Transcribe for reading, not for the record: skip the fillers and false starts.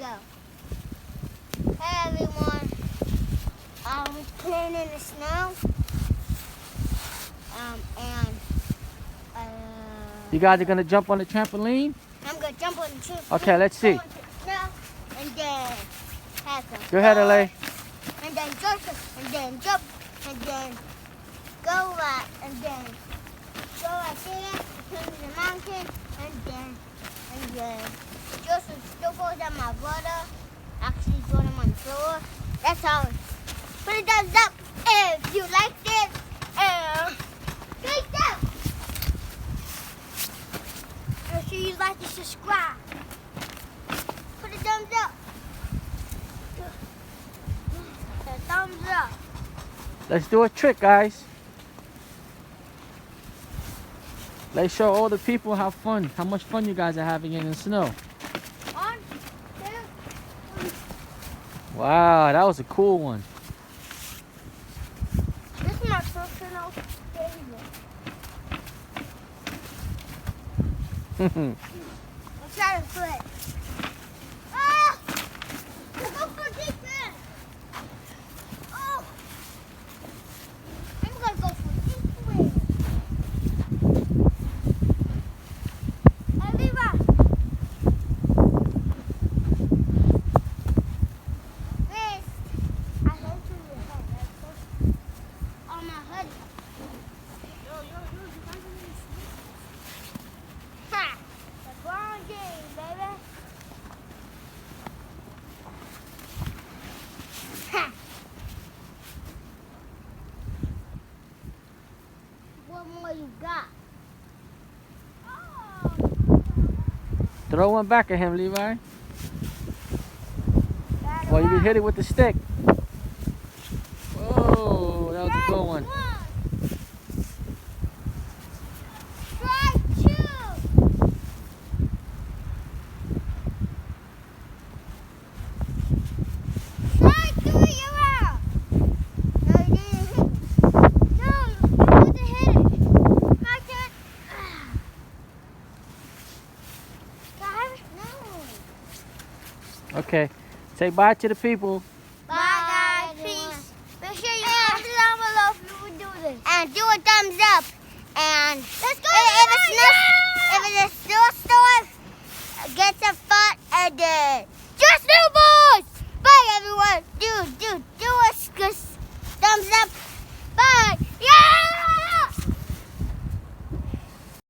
go. Hey everyone. We're playing in the snow. You guys are gonna jump on the trampoline? I'm gonna jump on the trampoline. Okay, let's see. And then Go ahead, LA. And then jump, and then go right, and then go right there, turn to the mountain, and then Joseph still goes down my brother. Actually, throw them on the floor. That's how. Put a thumbs up if you like this. Like that. Make sure you like and subscribe. Put a thumbs up. A thumbs up. Let's do a trick, guys. Let's show all the people how much fun you guys are having in the snow. 1, 2, 3. Wow, that was a cool one. This is my personal favorite. I'm trying to flip. Ah! Let's go for defense. Oh! I'm gonna go for defense. Arriba! Wrist. I hit you in the head. On my hood. Ha! LeBron James, baby. Ha! What more you got? Oh! Throw one back at him, Levi. Well, you can hit it with the stick. Whoa, that was a good one. Strike 2. Strike 3, you're out. No, you didn't hit. No, you have to hit it. I can't. Guys, no. Okay, say bye to the people. Bye, guys. Peace. Make sure you comment down below if you would do this. And do a thumbs up. And let's go. If it's